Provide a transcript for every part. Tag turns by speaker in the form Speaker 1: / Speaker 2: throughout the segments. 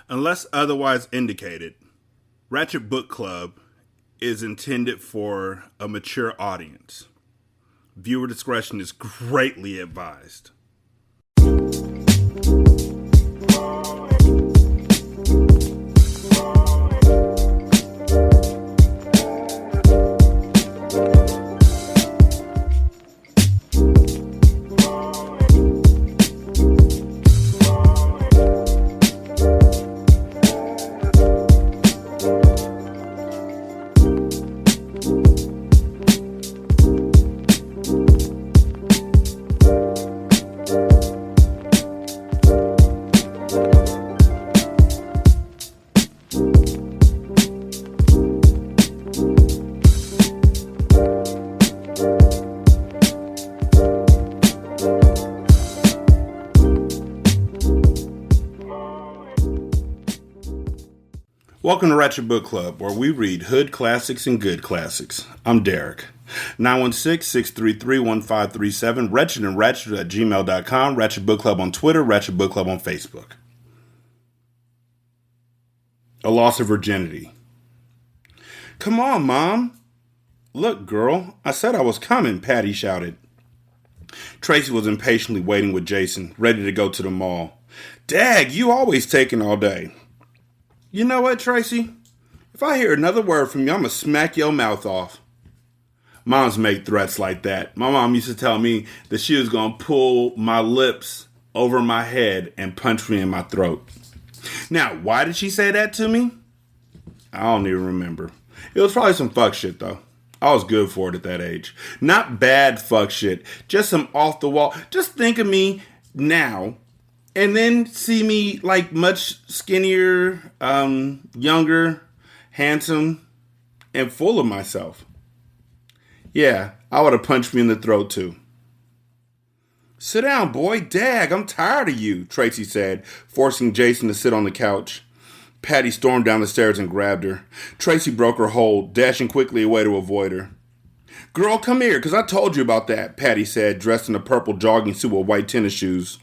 Speaker 1: Unless otherwise indicated, Ratchet Book Club is intended for a mature audience. Viewer discretion is greatly advised. Welcome to Ratchet Book Club, where we read hood classics and good classics. I'm Derek. 916-633-1537, Wretched and Ratchet at gmail.com, Ratchet Book Club on Twitter, Ratchet Book Club on Facebook. A Loss of Virginity. Come on, Mom. Look, girl, I said I was coming, Patty shouted. Tracy was impatiently waiting with Jason, ready to go to the mall. Dag, you always taking all day. You know what, Tracy? If I hear another word from you, I'm going to smack your mouth off. Moms make threats like that. My mom used to tell me that she was going to pull my lips over my head and punch me in my throat. Now, why did she say that to me? I don't even remember. It was probably some fuck shit, though. I was good for it at that age. Not bad fuck shit. Just some off the wall. Just think of me now. And then see me like much skinnier, younger, handsome, and full of myself. Yeah, I would have punched me in the throat too. Sit down, boy. Dag, I'm tired of you, Tracy said, forcing Jason to sit on the couch. Patty stormed down the stairs and grabbed her. Tracy broke her hold, dashing quickly away to avoid her. Girl, come here, because I told you about that, Patty said, dressed in a purple jogging suit with white tennis shoes.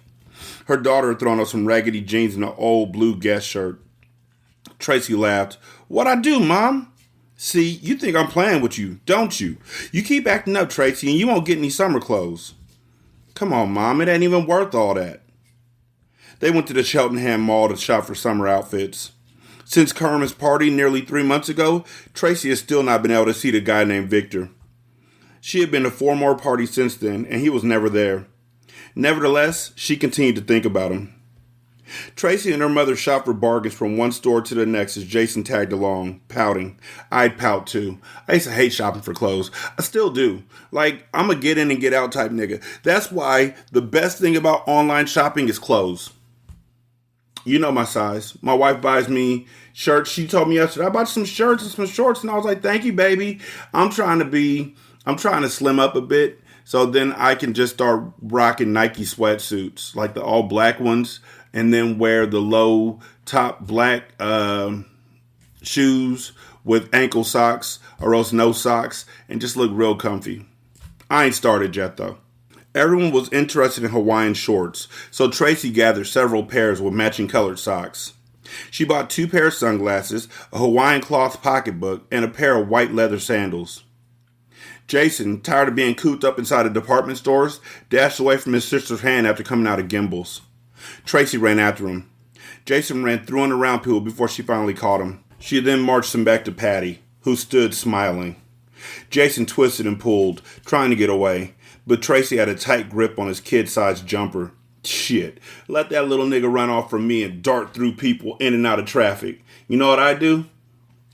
Speaker 1: Her daughter had thrown on some raggedy jeans and an old blue Guess shirt. Tracy laughed. What'd I do, Mom? See, you think I'm playing with you, don't you? You keep acting up, Tracy, and you won't get any summer clothes. Come on, Mom, it ain't even worth all that. They went to the Cheltenham Mall to shop for summer outfits. Since Kermit's party nearly 3 months ago, Tracy has still not been able to see the guy named Victor. She had been to 4 more parties since then, and he was never there. Nevertheless, she continued to think about him. Tracy and her mother shopped for bargains from one store to the next as Jason tagged along, pouting. I'd pout too. I used to hate shopping for clothes. I still do. Like, I'm a get in and get out type nigga. That's why the best thing about online shopping is clothes. You know my size. My wife buys me shirts. She told me yesterday, I bought some shirts and some shorts, and I was like, thank you, baby. I'm trying to slim up a bit. So then I can just start rocking Nike sweatsuits, like the all black ones, and then wear the low top black shoes with ankle socks or else no socks and just look real comfy. I ain't started yet though. Everyone was interested in Hawaiian shorts, so Tracy gathered several pairs with matching colored socks. She bought 2 pairs of sunglasses, a Hawaiian cloth pocketbook, and a pair of white leather sandals. Jason, tired of being cooped up inside of department stores, dashed away from his sister's hand after coming out of Gimbel's. Tracy ran after him. Jason ran through and around people before she finally caught him. She then marched him back to Patty, who stood smiling. Jason twisted and pulled, trying to get away, but Tracy had a tight grip on his kid-sized jumper. Shit, let that little nigga run off from me and dart through people in and out of traffic. You know what I do?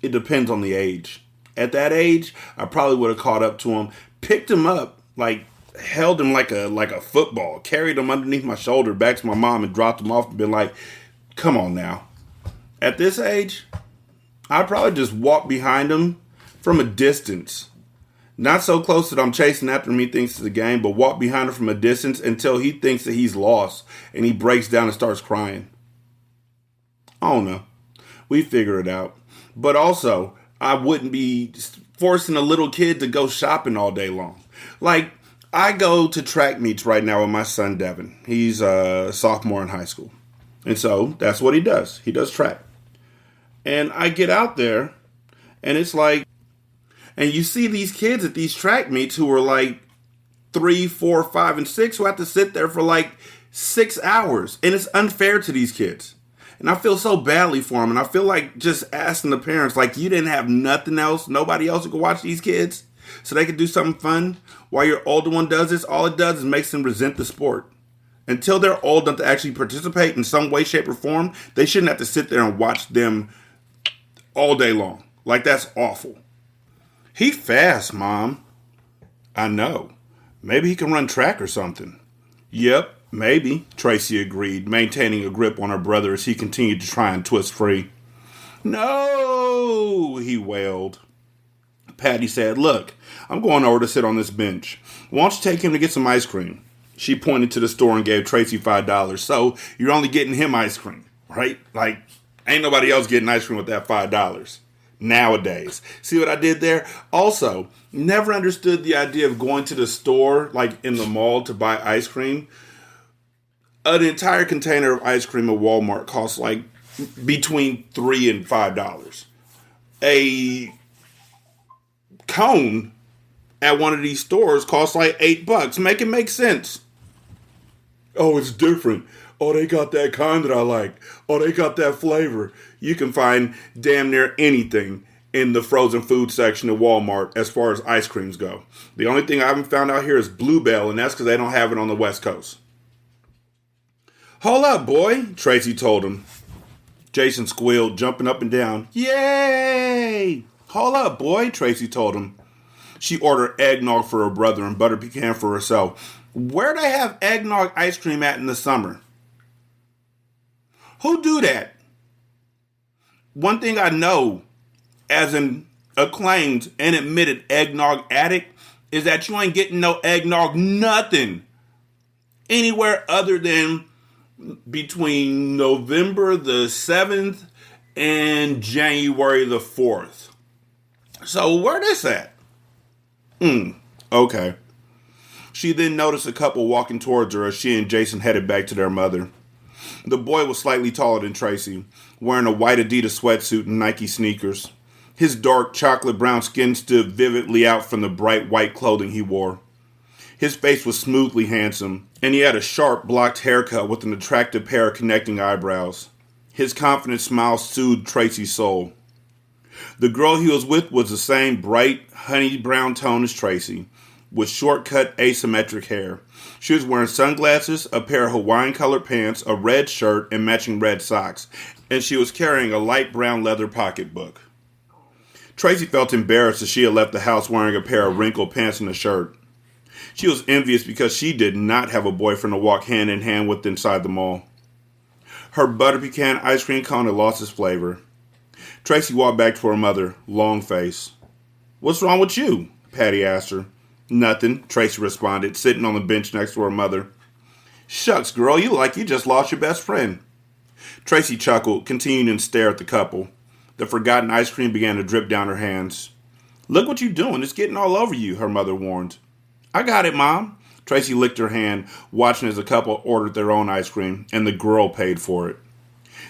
Speaker 1: It depends on the age. At that age, I probably would have caught up to him, picked him up, held him like a football, carried him underneath my shoulder back to my mom and dropped him off and been like, come on now. At this age, I'd probably just walk behind him from a distance. Not so close that I'm chasing after him, he thinks it's a game, but walk behind him from a distance until he thinks that he's lost and he breaks down and starts crying. I don't know. We figure it out. But also, I wouldn't be forcing a little kid to go shopping all day long. Like, I go to track meets right now with my son, Devin. He's a sophomore in high school. And so that's what he does. He does track. And I get out there, and it's like, and you see these kids at these track meets who are like 3, 4, 5, and 6 who have to sit there for like 6 hours. And it's unfair to these kids. And I feel so badly for them. And I feel like just asking the parents, like, you didn't have nothing else, nobody else who could watch these kids so they could do something fun while your older one does this. All it does is makes them resent the sport. Until they're old enough to actually participate in some way, shape, or form, they shouldn't have to sit there and watch them all day long. Like, that's awful. He fast, Mom. I know. Maybe he can run track or something. Yep, maybe, Tracy agreed, maintaining a grip on her brother as he continued to try and twist free. No, he wailed. Patty said, look, I'm going over to sit on this bench. Why don't you take him to get some ice cream? She pointed to the store and gave Tracy $5. So you're only getting him ice cream, right? Like, ain't nobody else getting ice cream with that $5 nowadays. See what I did there? Also, never understood the idea of going to the store, like in the mall, to buy ice cream. An entire container of ice cream at Walmart costs like between $3 and $5. A cone at one of these stores costs like $8. Make it make sense. Oh, it's different. Oh, they got that kind that I like. Oh, they got that flavor. You can find damn near anything in the frozen food section at Walmart as far as ice creams go. The only thing I haven't found out here is Bluebell, and that's because they don't have it on the West Coast. Hold up, boy, Tracy told him. Jason squealed, jumping up and down. Yay! Hold up, boy, Tracy told him. She ordered eggnog for her brother and butter pecan for herself. Where'd they have eggnog ice cream at in the summer? Who do that? One thing I know, as an acclaimed and admitted eggnog addict, is that you ain't getting no eggnog nothing anywhere other than between November the 7th and January the 4th. So where this at? Okay. She then noticed a couple walking towards her as she and Jason headed back to their mother. The boy was slightly taller than Tracy, wearing a white Adidas sweatsuit and Nike sneakers. His dark chocolate brown skin stood vividly out from the bright white clothing he wore. His face was smoothly handsome, and he had a sharp, blocked haircut with an attractive pair of connecting eyebrows. His confident smile soothed Tracy's soul. The girl he was with was the same bright, honey brown tone as Tracy, with short-cut, asymmetric hair. She was wearing sunglasses, a pair of Hawaiian-colored pants, a red shirt, and matching red socks, and she was carrying a light brown leather pocketbook. Tracy felt embarrassed as she had left the house wearing a pair of wrinkled pants and a shirt. She was envious because she did not have a boyfriend to walk hand in hand with inside the mall. Her butter pecan ice cream cone had lost its flavor. Tracy walked back to her mother, long face. What's wrong with you? Patty asked her. Nothing, Tracy responded, sitting on the bench next to her mother. Shucks, girl, you look like you just lost your best friend. Tracy chuckled, continuing to stare at the couple. The forgotten ice cream began to drip down her hands. Look what you're doing, it's getting all over you, her mother warned. I got it, Mom. Tracy licked her hand, watching as the couple ordered their own ice cream, and the girl paid for it.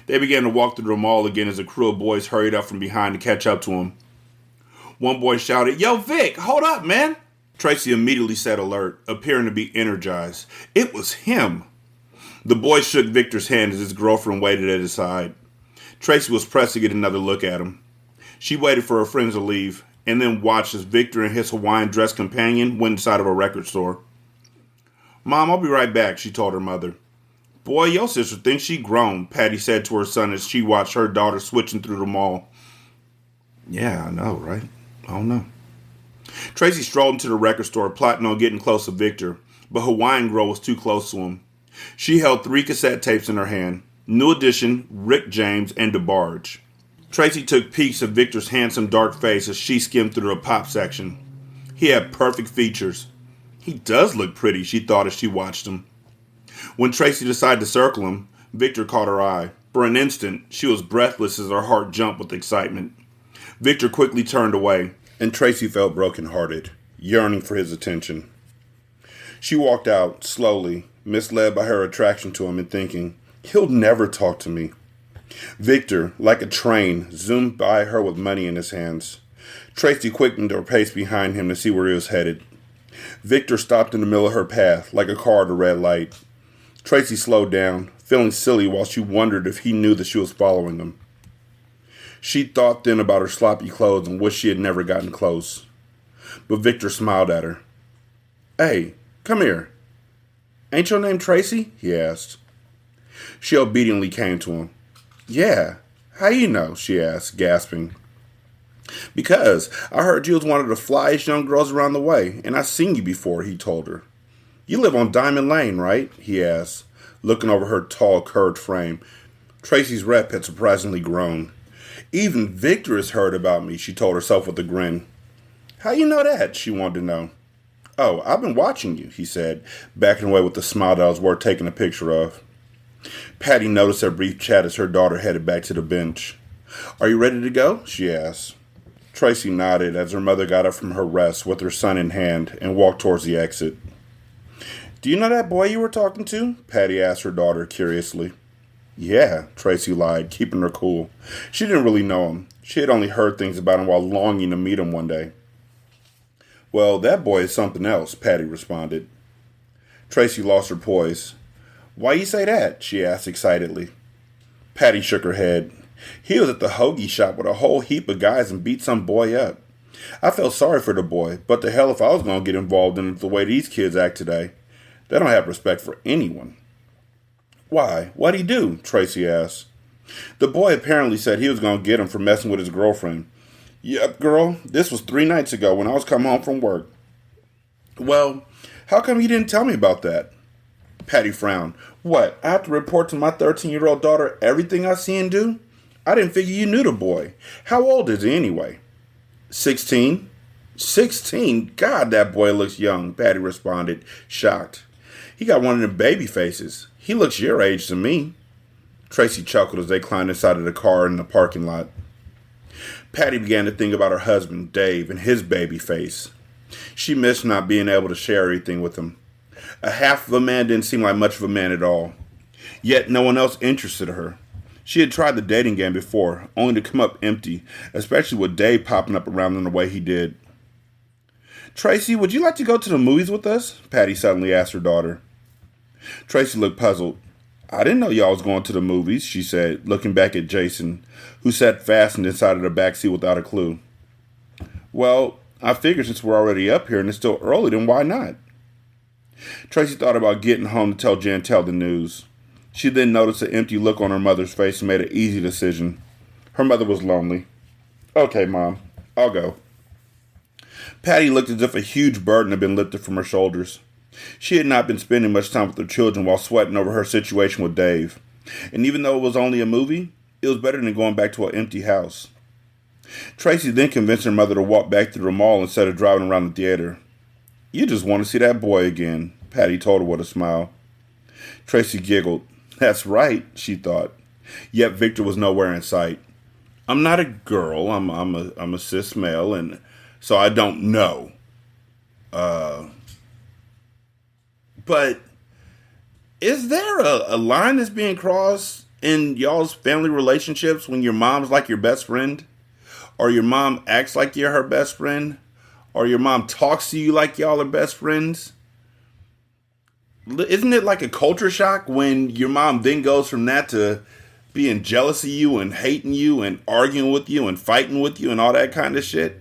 Speaker 1: They began to walk through the mall again as a crew of boys hurried up from behind to catch up to him. One boy shouted, Yo, Vic, hold up, man. Tracy immediately set alert, appearing to be energized. It was him. The boy shook Victor's hand as his girlfriend waited at his side. Tracy was pressed to get another look at him. She waited for her friends to leave, and then watched as Victor and his Hawaiian-dressed companion went inside of a record store. Mom, I'll be right back, she told her mother. Boy, your sister thinks she grown, Patty said to her son as she watched her daughter switching through the mall. Yeah, I know, right? I don't know. Tracy strolled into the record store, plotting on getting close to Victor, but Hawaiian Girl was too close to him. She held 3 cassette tapes in her hand, New Edition, Rick James, and DeBarge. Tracy took peeks at Victor's handsome dark face as she skimmed through the pop section. He had perfect features. He does look pretty, she thought as she watched him. When Tracy decided to circle him, Victor caught her eye. For an instant, she was breathless as her heart jumped with excitement. Victor quickly turned away, and Tracy felt brokenhearted, yearning for his attention. She walked out, slowly, misled by her attraction to him and thinking, He'll never talk to me. Victor, like a train, zoomed by her with money in his hands. Tracy quickened her pace behind him to see where he was headed. Victor stopped in the middle of her path, like a car at a red light. Tracy slowed down, feeling silly while she wondered if he knew that she was following him. She thought then about her sloppy clothes and wished she had never gotten close. But Victor smiled at her. "Hey, come here. Ain't your name Tracy?" he asked. She obediently came to him. "Yeah. How you know?" she asked, gasping. "Because I heard you was one of the flyest young girls around the way, and I seen you before," he told her. "You live on Diamond Lane, right?" he asked, looking over her tall, curved frame. Tracy's rep had surprisingly grown. "Even Victor has heard about me," she told herself with a grin. "How you know that?" she wanted to know. "Oh, I've been watching you," he said, backing away with a smile that was worth taking a picture of. Patty noticed their brief chat as her daughter headed back to the bench. "Are you ready to go?" she asked. Tracy nodded as her mother got up from her rest with her son in hand and walked towards the exit. "Do you know that boy you were talking to?" Patty asked her daughter curiously. "Yeah," Tracy lied, keeping her cool. She didn't really know him. She had only heard things about him while longing to meet him one day. "Well, that boy is something else," Patty responded. Tracy lost her poise. "Why you say that?" she asked excitedly. Patty shook her head. "He was at the hoagie shop with a whole heap of guys and beat some boy up. I felt sorry for the boy, but the hell if I was going to get involved in it the way these kids act today. They don't have respect for anyone." "Why? What'd he do?" Tracy asked. "The boy apparently said he was going to get him for messing with his girlfriend." "Yep, girl. This was 3 nights ago when I was coming home from work." "Well, how come you didn't tell me about that?" Patty frowned. "What, I have to report to my 13-year-old daughter everything I see and do? I didn't figure you knew the boy. How old is he anyway?" 16. 16? God, that boy looks young, Patty responded, shocked. "He got one of them baby faces. He looks your age to me." Tracy chuckled as they climbed inside of the car in the parking lot. Patty began to think about her husband, Dave, and his baby face. She missed not being able to share everything with him. A half of a man didn't seem like much of a man at all. Yet no one else interested her. She had tried the dating game before, only to come up empty, especially with Dave popping up around in the way he did. "Tracy, would you like to go to the movies with us?" Patty suddenly asked her daughter. Tracy looked puzzled. "I didn't know y'all was going to the movies," she said, looking back at Jason, who sat fastened inside of the backseat without a clue. "Well, I figured since we're already up here and it's still early, then why not?" Tracy thought about getting home to tell Jantel the news. She then noticed the empty look on her mother's face and made an easy decision. Her mother was lonely. "Okay, Mom, I'll go." Patty looked as if a huge burden had been lifted from her shoulders. She had not been spending much time with her children while sweating over her situation with Dave. And even though it was only a movie, it was better than going back to an empty house. Tracy then convinced her mother to walk back to the mall instead of driving around the theater. "You just want to see that boy again," Patty told her with a smile. Tracy giggled. That's right, she thought. Yet Victor was nowhere in sight. "I'm not a girl. I'm a cis male, and so I don't know. But is there a line that's being crossed in y'all's family relationships when your mom's like your best friend? Or your mom acts like you're her best friend? Or your mom talks to you like y'all are best friends? Isn't it like a culture shock when your mom then goes from that to being jealous of you and hating you and arguing with you and fighting with you and all that kind of shit?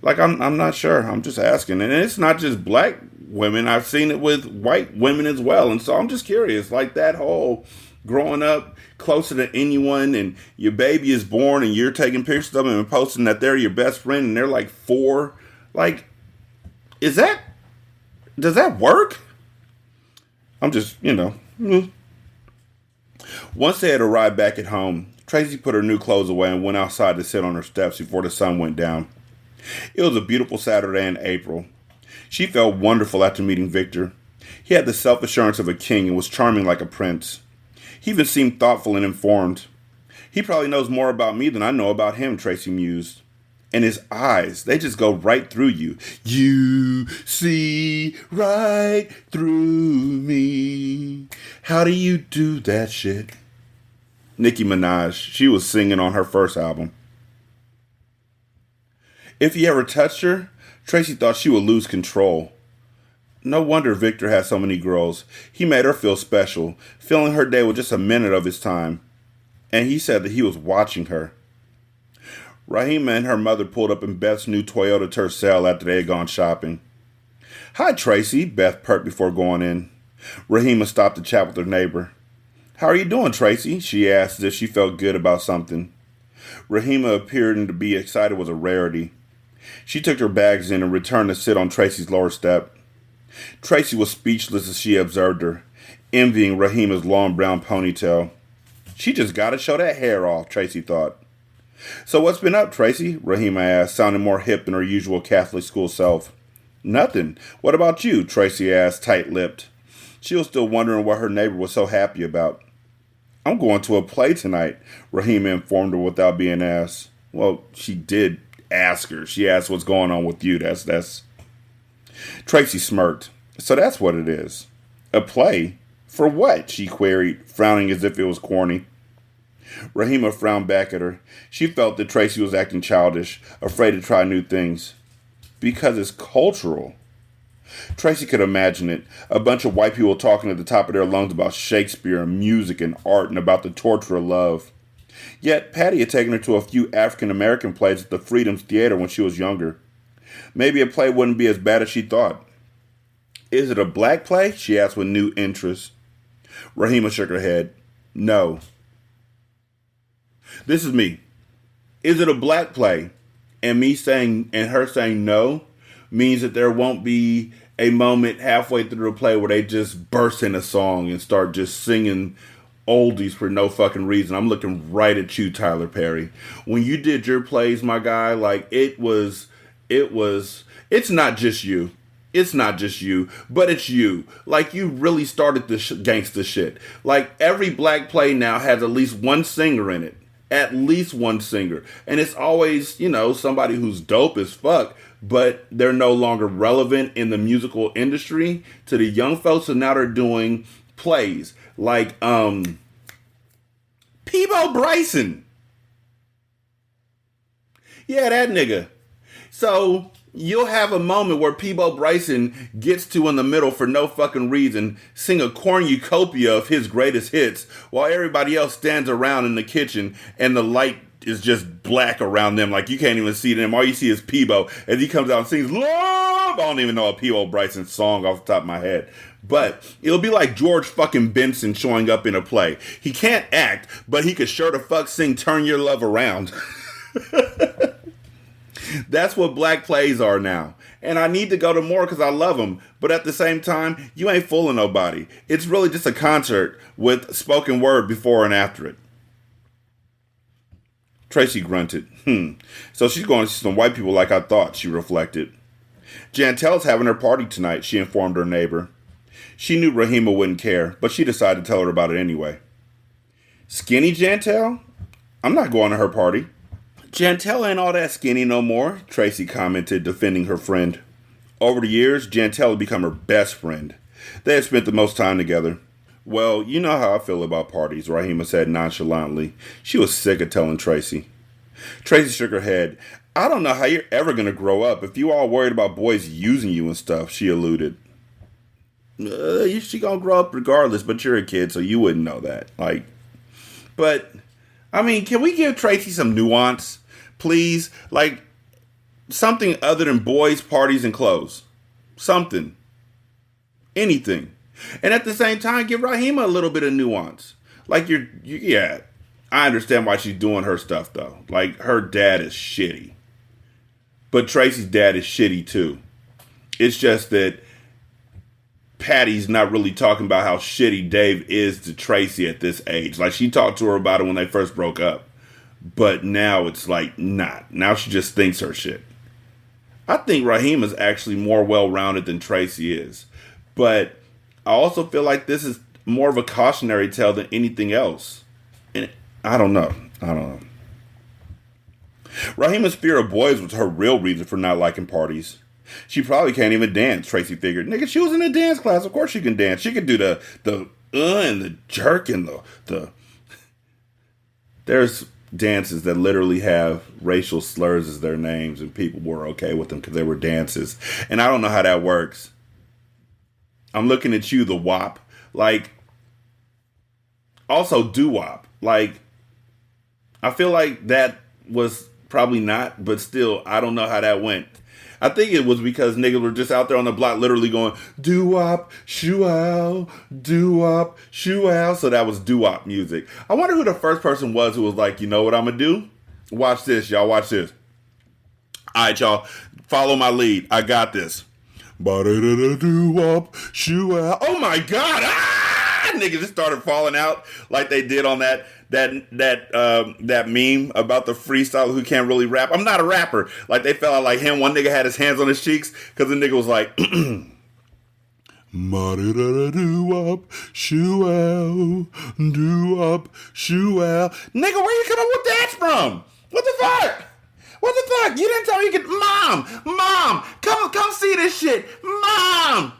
Speaker 1: Like, I'm not sure. I'm just asking. And it's not just black women. I've seen it with white women as well. And so I'm just curious, like that whole growing up closer to anyone and your baby is born and you're taking pictures of them and posting that they're your best friend and they're like 4. Like, does that work? I'm just, Once they had arrived back at home, Tracy put her new clothes away and went outside to sit on her steps before the sun went down. It was a beautiful Saturday in April. She felt wonderful after meeting Victor. He had the self-assurance of a king and was charming like a prince. He even seemed thoughtful and informed. He probably knows more about me than I know about him, Tracy mused. And his eyes, they just go right through you. You see right through me. How do you do that shit? Nicki Minaj, she was singing on her first album. If he ever touched her, Tracy thought she would lose control. No wonder Victor had so many girls. He made her feel special, filling her day with just a minute of his time. And he said that he was watching her. Rahima and her mother pulled up in Beth's new Toyota Tercel after they had gone shopping. Hi, Tracy, Beth perked before going in. Rahima stopped to chat with her neighbor. How are you doing, Tracy? She asked as if she felt good about something. Rahima appearing to be excited was a rarity. She took her bags in and returned to sit on Tracy's lower step. Tracy was speechless as she observed her, envying Rahima's long brown ponytail. She just gotta show that hair off, Tracy thought. So what's been up, Tracy? Rahima asked, sounding more hip than her usual Catholic school self. Nothing. What about you? Tracy asked, tight-lipped. She was still wondering what her neighbor was so happy about. I'm going to a play tonight, Rahima informed her without being asked. Well, she did ask her. She asked what's going on with you. That's... Tracy smirked. So that's what it is. A play? For what? She queried, frowning as if it was corny. Rahima frowned back at her. She felt that Tracy was acting childish, afraid to try new things. Because it's cultural. Tracy could imagine it. A bunch of white people talking at the top of their lungs about Shakespeare and music and art and about the torture of love. Yet Patty had taken her to a few African-American plays at the Freedom's Theater when she was younger. Maybe a play wouldn't be as bad as she thought. Is it a black play? She asked with new interest. Rahima shook her head. No. This is me. Is it a black play? And her saying no means that there won't be a moment halfway through the play where they just burst in a song and start just singing oldies for no fucking reason. I'm looking right at you, Tyler Perry. When you did your plays, my guy, like it's not just you. It's not just you, but it's you. Like, you really started this gangsta shit. Like, every black play now has at least one singer in it. At least one singer. And it's always, somebody who's dope as fuck, but they're no longer relevant in the musical industry to the young folks, and now they're doing plays. Like, Peebo Bryson. Yeah, that nigga. So you'll have a moment where Peebo Bryson gets to, in the middle for no fucking reason, sing a cornucopia of his greatest hits while everybody else stands around in the kitchen and the light is just black around them. Like, you can't even see them. All you see is Peebo as he comes out and sings Love. I don't even know a Peebo Bryson song off the top of my head. But it'll be like George fucking Benson showing up in a play. He can't act, but he could sure the fuck sing Turn Your Love Around. That's what black plays are now. And I need to go to more because I love them. But at the same time, you ain't fooling nobody. It's really just a concert with spoken word before and after it. Tracy grunted. So she's going to see some white people like I thought, she reflected. Jantel's having her party tonight, she informed her neighbor. She knew Rahima wouldn't care, but she decided to tell her about it anyway. Skinny Jantel? I'm not going to her party. Jantel ain't all that skinny no more, Tracy commented, defending her friend. Over the years, Jantel had become her best friend. They had spent the most time together. Well, you know how I feel about parties, Rahima said nonchalantly. She was sick of telling Tracy. Tracy shook her head. I don't know how you're ever going to grow up if you all worried about boys using you and stuff, she alluded. She gonna grow up regardless, but you're a kid, so you wouldn't know that. Can we give Tracy some nuance, please? Like, something other than boys, parties, and clothes. Something. Anything. And at the same time, give Rahima a little bit of nuance. Like, I understand why she's doing her stuff, though. Like, her dad is shitty. But Tracy's dad is shitty, too. It's just that Patty's not really talking about how shitty Dave is to Tracy at this age. Like, she talked to her about it when they first broke up. But now it's like, not. Now she just thinks her shit. I think Rahima's actually more well-rounded than Tracy is. But I also feel like this is more of a cautionary tale than anything else. And I don't know. Rahima's fear of boys was her real reason for not liking parties. She probably can't even dance, Tracy figured. Nigga, she was in a dance class. Of course she can dance. She could do the and the jerk and the... There's dances that literally have racial slurs as their names, and people were okay with them because they were dances. And I don't know how that works. I'm looking at you, the WAP. Like, also doo-wop. Like, I feel like that was probably not, but still, I don't know how that went. I think it was because niggas were just out there on the block literally going, doo-wop, shoo-ow, doo-wop, shoo-ow. So that was doo-wop music. I wonder who the first person was who was like, you know what I'm going to do? Watch this, y'all. Watch this. All right, y'all. Follow my lead. I got this. Doo-wop, shoo-ow. Oh, my God. Ah! Niggas just started falling out like they did on that meme about the freestyle who can't really rap. I'm not a rapper. Like they fell out like him. One nigga had his hands on his cheeks because the nigga was like, doo-wop, shoo-ow, doo-wop, shoo-ow. Nigga, where you come up with that from? What the fuck? What the fuck? You didn't tell me you could. Mom, come see this shit. Mom,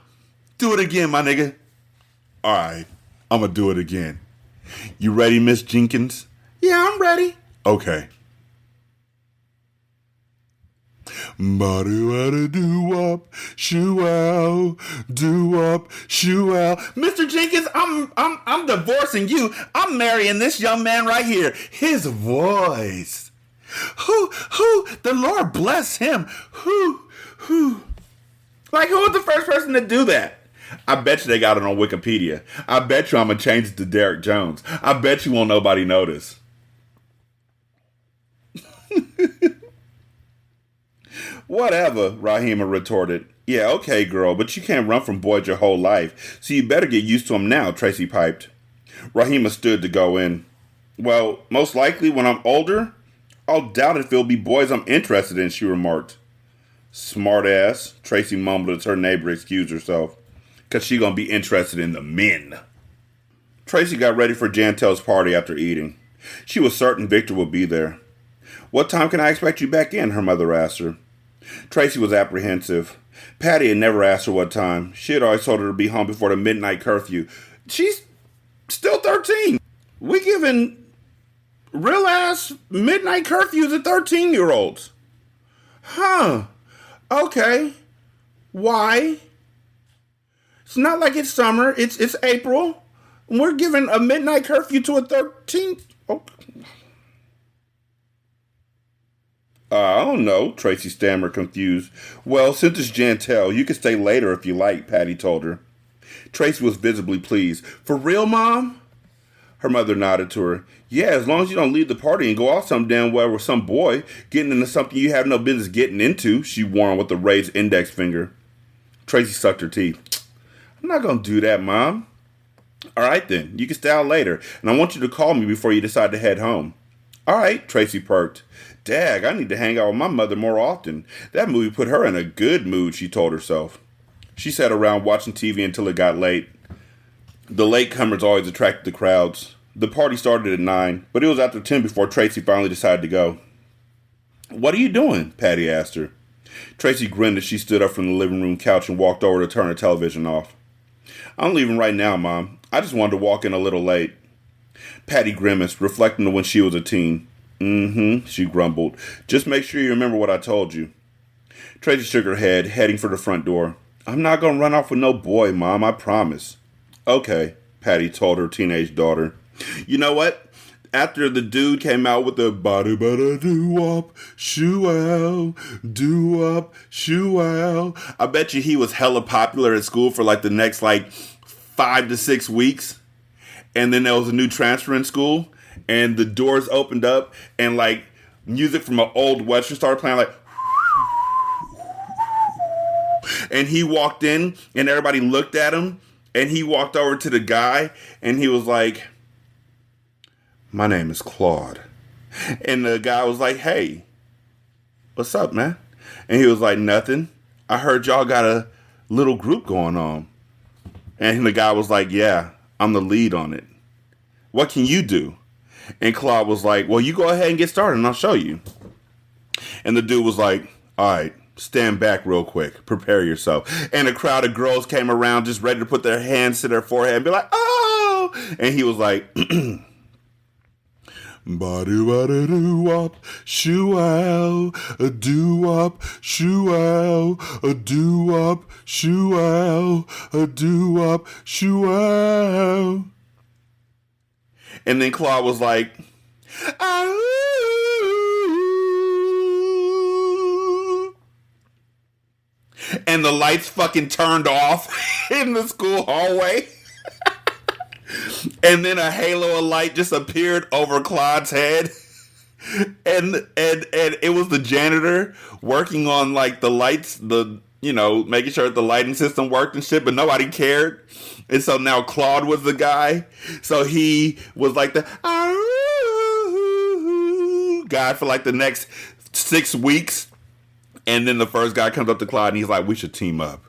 Speaker 1: do it again, my nigga. All right, I'm gonna do it again. You ready, Miss Jenkins? Yeah, I'm ready. Okay. Doo-wop, shoo-ow, doo-wop, shoo-ow. Mr. Jenkins, I'm divorcing you. I'm marrying this young man right here. His voice. Who, the Lord bless him. Who. Like, who was the first person to do that? I bet you they got it on Wikipedia. I bet you I'm going to change it to Derek Jones. I bet you won't nobody notice. Whatever, Rahima retorted. Yeah, okay, girl, but you can't run from boys your whole life, so you better get used to them now, Tracy piped. Rahima stood to go in. Well, most likely when I'm older, I'll doubt if it'll be boys I'm interested in, she remarked. Smart ass, Tracy mumbled as her neighbor excused herself. Because she going to be interested in the men. Tracy got ready for Jantel's party after eating. She was certain Victor would be there. What time can I expect you back in? Her mother asked her. Tracy was apprehensive. Patty had never asked her what time. She had always told her to be home before the midnight curfew. She's still 13. We giving real ass midnight curfews to 13-year-olds. Huh. Okay. Why? It's not like it's summer. It's April. And we're giving a midnight curfew to a 13th. Oh. I don't know, Tracy stammered, confused. Well, since it's Jantel, you can stay later if you like, Patty told her. Tracy was visibly pleased. For real, Mom? Her mother nodded to her. Yeah, as long as you don't leave the party and go off some damn well with some boy getting into something you have no business getting into, she warned with a raised index finger. Tracy sucked her teeth. I'm not going to do that, Mom. All right, then. You can stay out later, and I want you to call me before you decide to head home. All right, Tracy perked. Dag, I need to hang out with my mother more often. That movie put her in a good mood, she told herself. She sat around watching TV until it got late. The latecomers always attracted the crowds. The party started at 9, but it was after 10 before Tracy finally decided to go. What are you doing? Patty asked her. Tracy grinned as she stood up from the living room couch and walked over to turn her television off. I'm leaving right now, Mom. I just wanted to walk in a little late. Patty grimaced, reflecting on when she was a teen. She grumbled. Just make sure you remember what I told you. Tracy shook her head, heading for the front door. I'm not going to run off with no boy, Mom, I promise. Okay, Patty told her teenage daughter. You know what? After the dude came out with the doo-wop, shoo-ow, doo-wop, shoo-ow, I bet you he was hella popular at school for like the next 5 to 6 weeks. And then there was a new transfer in school, and the doors opened up, and music from an old Western started playing and he walked in, and everybody looked at him, and he walked over to the guy, and he was like, my name is Claude. And the guy was like, hey, what's up, man? And he was like, nothing. I heard y'all got a little group going on. And the guy was like, yeah, I'm the lead on it. What can you do? And Claude was like, well, you go ahead and get started and I'll show you. And the dude was like, all right, stand back real quick. Prepare yourself. And a crowd of girls came around just ready to put their hands to their forehead and be like, oh! And he was like, ba-do-ba-do-do-wop, shoo-ow, a-do-wop, shoo-ow, a-do-wop, shoo-ow, a-do-wop, shoo-ow. And then Claude was like, oh. And the lights fucking turned off in the school hallway. And then a halo of light just appeared over Claude's head. And it was the janitor working on like the lights, making sure that the lighting system worked and shit, but nobody cared. And so now Claude was the guy. So he was like the guy for like the next 6 weeks. And then the first guy comes up to Claude and he's like, we should team up.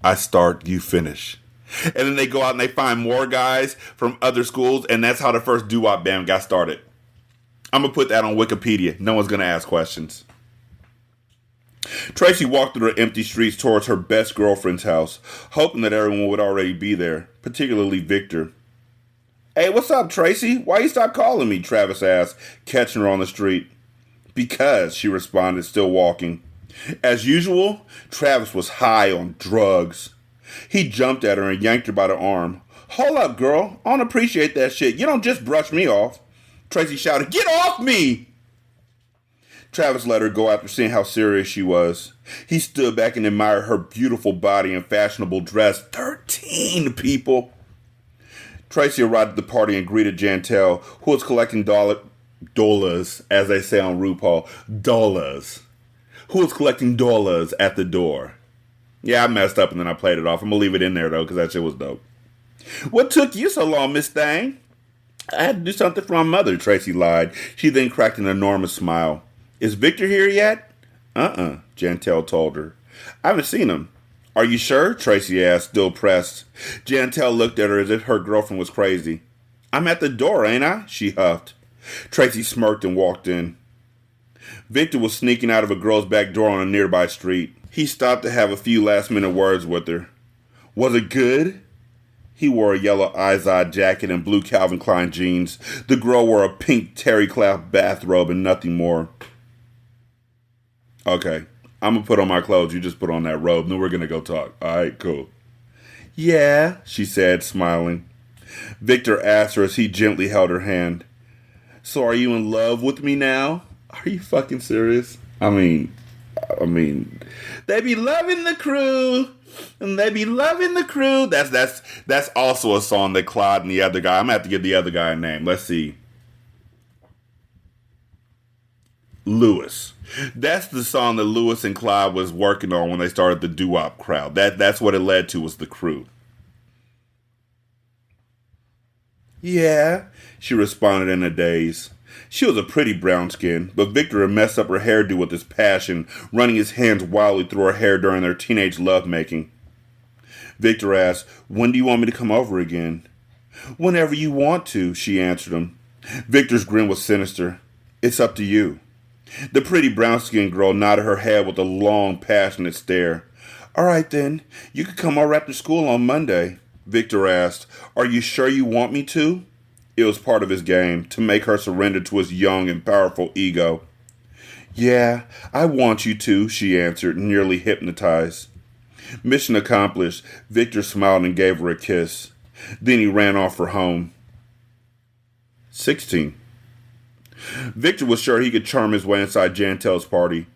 Speaker 1: I start, you finish. And then they go out and they find more guys from other schools, and that's how the first doo-wop band got started. I'm going to put that on Wikipedia. No one's going to ask questions. Tracy walked through the empty streets towards her best girlfriend's house, hoping that everyone would already be there, particularly Victor. Hey, what's up, Tracy? Why you stop calling me? Travis asked, catching her on the street. Because, she responded, still walking. As usual, Travis was high on drugs. He jumped at her and yanked her by the arm. Hold up, girl. I don't appreciate that shit. You don't just brush me off. Tracy shouted, get off me! Travis let her go after seeing how serious she was. He stood back and admired her beautiful body and fashionable dress. 13 people! Tracy arrived at the party and greeted Jantel, who was collecting dollars, as they say on RuPaul. Dollars. Who was collecting dollars at the door. Yeah, I messed up and then I played it off. I'm going to leave it in there, though, because that shit was dope. What took you so long, Miss Thang? I had to do something for my mother, Tracy lied. She then cracked an enormous smile. Is Victor here yet? Jantel told her. I haven't seen him. Are you sure? Tracy asked, still pressed. Jantel looked at her as if her girlfriend was crazy. I'm at the door, ain't I? She huffed. Tracy smirked and walked in. Victor was sneaking out of a girl's back door on a nearby street. He stopped to have a few last-minute words with her. Was it good? He wore a yellow Izod jacket and blue Calvin Klein jeans. The girl wore a pink terry cloth bathrobe and nothing more. Okay, I'm going to put on my clothes. You just put on that robe, and then we're going to go talk. All right, cool. Yeah, she said, smiling. Victor asked her as he gently held her hand. So are you in love with me now? Are you fucking serious? I mean, they be loving the crew, and they be loving the crew. That's also a song that Claude and the other guy. I'm gonna have to give the other guy a name. Let's see. Lewis. That's the song that Lewis and Claude was working on when they started the doo-wop crowd. That's what it led to, was the crew. Yeah, she responded in a daze. She was a pretty brown skin, but Victor had messed up her hairdo with his passion, running his hands wildly through her hair during their teenage lovemaking. Victor asked, when do you want me to come over again? Whenever you want to, she answered him. Victor's grin was sinister. It's up to you. The pretty brown-skinned girl nodded her head with a long, passionate stare. All right, then. You could come over after school on Monday. Victor asked, are you sure you want me to? It was part of his game, to make her surrender to his young and powerful ego. Yeah, I want you to, she answered, nearly hypnotized. Mission accomplished. Victor smiled and gave her a kiss. Then he ran off for home. 16. Victor was sure he could charm his way inside Jantel's party.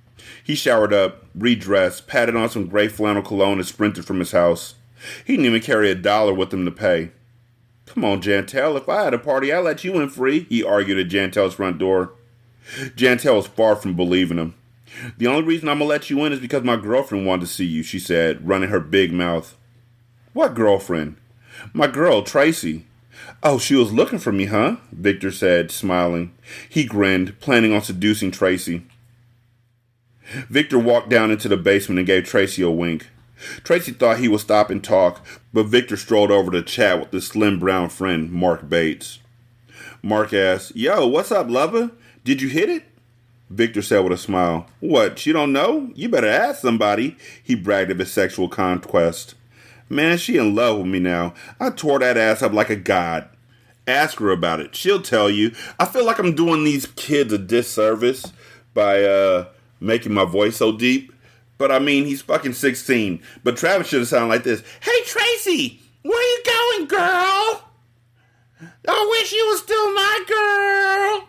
Speaker 1: He showered up, redressed, patted on some gray flannel cologne and sprinted from his house. He didn't even carry $1 with him to pay. Come on, Jantel, if I had a party, I'd let you in free, he argued at Jantel's front door. Jantel was far from believing him. The only reason I'm going to let you in is because my girlfriend wanted to see you, she said, running her big mouth. What girlfriend? My girl, Tracy. Oh, she was looking for me, huh? Victor said, smiling. He grinned, planning on seducing Tracy. Victor walked down into the basement and gave Tracy a wink. Tracy thought he would stop and talk, but Victor strolled over to chat with his slim brown friend, Mark Bates. Mark asked, Yo, what's up, lover? Did you hit it? Victor said with a smile. What, you don't know? You better ask somebody. He bragged of his sexual conquest. Man, she in love with me now. I tore that ass up like a god. Ask her about it. She'll tell you. I feel like I'm doing these kids a disservice by making my voice so deep. But I mean, he's fucking 16. But Travis should have sounded like this. Hey, Tracy, where you going, girl? I wish you was still my girl.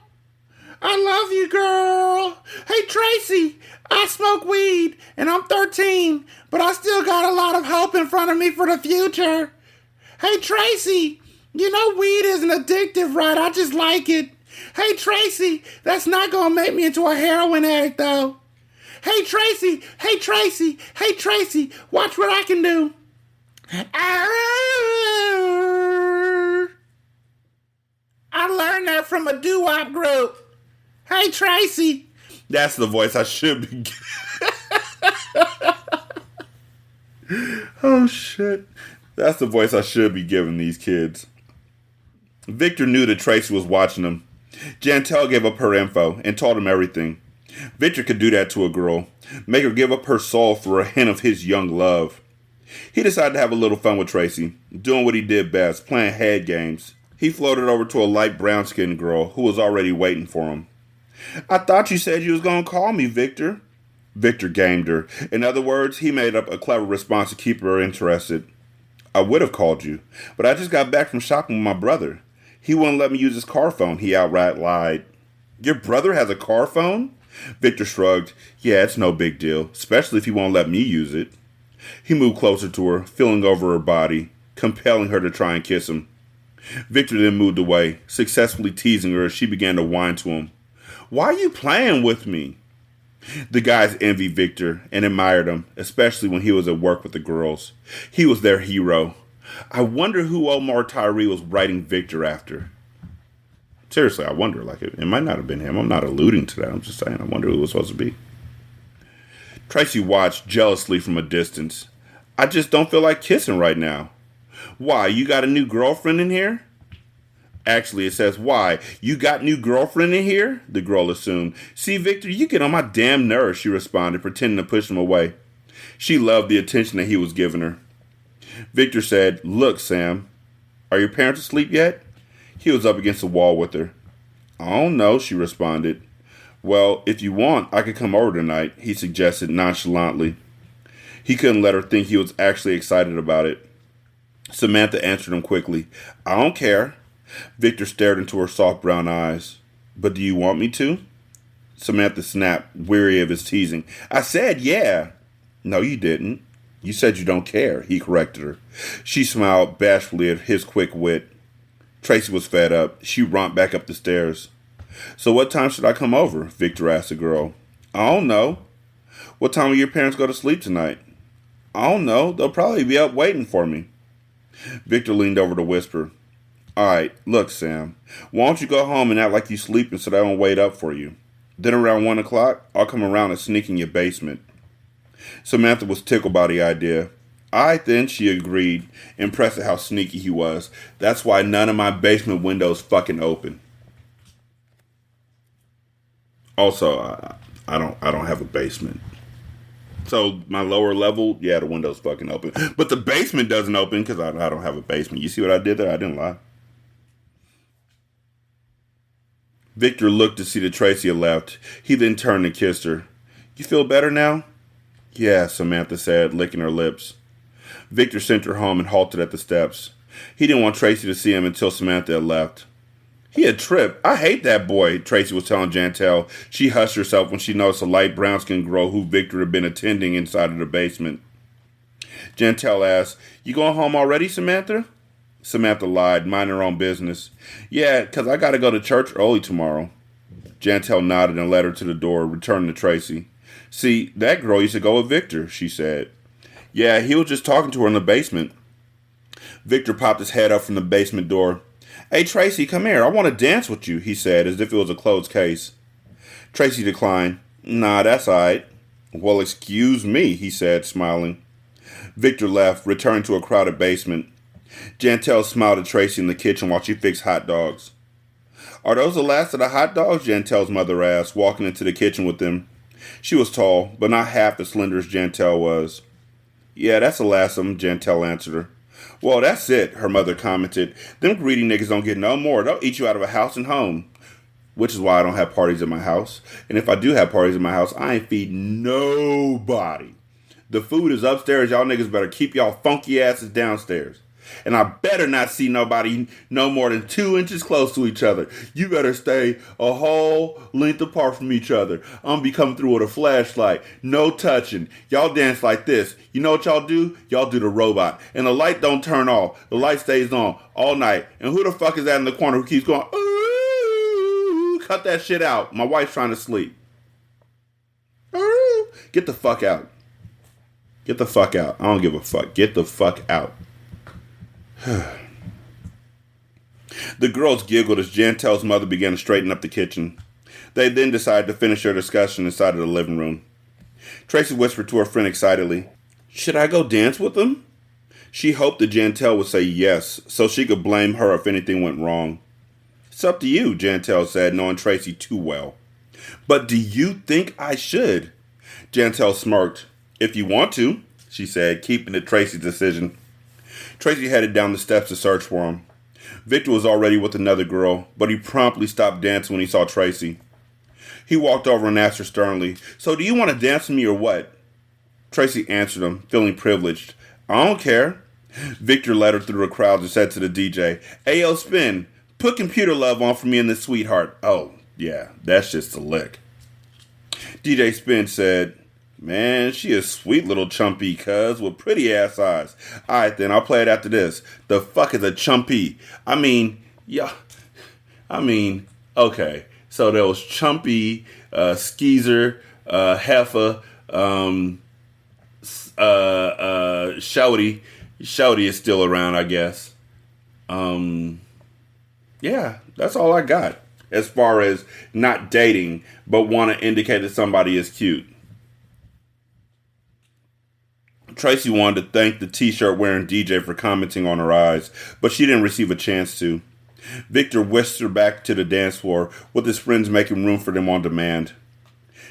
Speaker 1: I love you, girl. Hey, Tracy, I smoke weed, and I'm 13, but I still got a lot of hope in front of me for the future. Hey, Tracy, you know weed isn't addictive, right? I just like it. Hey, Tracy, that's not going to make me into a heroin addict, though. Hey, Tracy, hey, Tracy, hey, Tracy, watch what I can do. I learned that from a doo-wop group. Hey, Tracy. That's the voice I should be Oh, shit. That's the voice I should be giving these kids. Victor knew that Tracy was watching him. Jantel gave up her info and told him everything. Victor could do that to a girl. Make her give up her soul for a hint of his young love. He decided to have a little fun with Tracy, doing what he did best, playing head games. He floated over to a light brown-skinned girl who was already waiting for him. I thought you said you was going to call me, Victor. Victor gamed her. In other words, he made up a clever response to keep her interested. I would have called you, but I just got back from shopping with my brother. He wouldn't let me use his car phone, he outright lied. Your brother has a car phone? Victor shrugged. Yeah, it's no big deal, especially if he won't let me use it. He moved closer to her, feeling over her body, compelling her to try and kiss him. Victor then moved away, successfully teasing her as she began to whine to him. Why are you playing with me? The guys envied Victor and admired him, especially when he was at work with the girls. He was their hero. I wonder who Omar Tyree was writing Victor after. Seriously, I wonder. Like, it might not have been him. I'm not alluding to that. I'm just saying, I wonder who it was supposed to be. Tracy watched jealously from a distance. I just don't feel like kissing right now. Why, you got a new girlfriend in here? Actually, it says, why, you got new girlfriend in here? The girl assumed. See, Victor, you get on my damn nerves, she responded, pretending to push him away. She loved the attention that he was giving her. Victor said, look, Sam, are your parents asleep yet? He was up against the wall with her. I don't know, she responded. Well, if you want, I could come over tonight, he suggested nonchalantly. He couldn't let her think he was actually excited about it. Samantha answered him quickly. I don't care. Victor stared into her soft brown eyes. But do you want me to? Samantha snapped, weary of his teasing. I said yeah. No, you didn't. You said you don't care, he corrected her. She smiled bashfully at his quick wit. Tracy was fed up. She romped back up the stairs. So what time should I come over? Victor asked the girl. I don't know. What time will your parents go to sleep tonight? I don't know. They'll probably be up waiting for me. Victor leaned over to whisper. All right, look, Sam. Why don't you go home and act like you're sleeping so that I won't wait up for you? Then around 1 o'clock, I'll come around and sneak in your basement. Samantha was tickled by the idea. All right, then, she agreed, impressed at how sneaky he was. That's why none of my basement windows fucking open. Also, I don't have a basement. So my lower level, yeah, the window's fucking open. But the basement doesn't open because I don't have a basement. You see what I did there? I didn't lie. Victor looked to see that Tracy had left. He then turned and kissed her. You feel better now? Yeah, Samantha said, licking her lips. Victor sent her home and halted at the steps. He didn't want Tracy to see him until Samantha had left. He had tripped. I hate that boy, Tracy was telling Jantel. She hushed herself when she noticed a light brown-skinned girl who Victor had been attending inside of the basement. Jantel asked, You going home already, Samantha? Samantha lied, minding her own business. Yeah, 'cause I gotta go to church early tomorrow. Jantel nodded and led her to the door, returning to Tracy. See, that girl used to go with Victor, she said. Yeah, he was just talking to her in the basement. Victor popped his head up from the basement door. Hey, Tracy, come here. I want to dance with you, he said, as if it was a closed case. Tracy declined. Nah, that's all right. Well, excuse me, he said, smiling. Victor left, returning to a crowded basement. Jantel smiled at Tracy in the kitchen while she fixed hot dogs. Are those the last of the hot dogs? Jantel's mother asked, walking into the kitchen with them. She was tall, but not half as slender as Jantel was. Yeah, that's the last of them, Jantel answered her. Well, that's it, her mother commented. Them greedy niggas don't get no more. They'll eat you out of a house and home. Which is why I don't have parties in my house. And if I do have parties in my house, I ain't feeding nobody. The food is upstairs. Y'all niggas better keep y'all funky asses downstairs. And I better not see nobody no more than 2 inches close to each other. You better stay a whole length apart from each other. I'm gonna be coming through with a flashlight. No touching. Y'all dance like this. You know what y'all do? Y'all do the robot. And the light don't turn off. The light stays on all night. And who the fuck is that in the corner who keeps going, ooh, cut that shit out. My wife's trying to sleep. Ooh, get the fuck out. Get the fuck out. I don't give a fuck. Get the fuck out. The girls giggled as Jantel's mother began to straighten up the kitchen. They then decided to finish their discussion inside of the living room. Tracy whispered to her friend excitedly, Should I go dance with them? She hoped that Jantel would say yes, so she could blame her if anything went wrong. It's up to you, Jantel said, knowing Tracy too well. But do you think I should? Jantel smirked. If you want to, she said, keeping it Tracy's decision. Tracy headed down the steps to search for him. Victor was already with another girl, but he promptly stopped dancing when he saw Tracy. He walked over and asked her sternly, So do you want to dance with me or what? Tracy answered him, feeling privileged. I don't care. Victor led her through the crowd and said to the DJ, Ayo, Spin, put Computer Love on for me and this sweetheart. Oh, yeah, that's just a lick. DJ Spin said, Man, she is sweet little chumpy, cuz, with pretty ass eyes. Alright then, I'll play it after this. The fuck is a chumpy? Okay. So there was Chumpy, Skeezer, Heffa, Shouty. Shouty is still around, I guess. Yeah, that's all I got. As far as not dating, but want to indicate that somebody is cute. Tracy wanted to thank the t-shirt wearing DJ for commenting on her eyes, but she didn't receive a chance to. Victor whisked her back to the dance floor, with his friends making room for them on demand.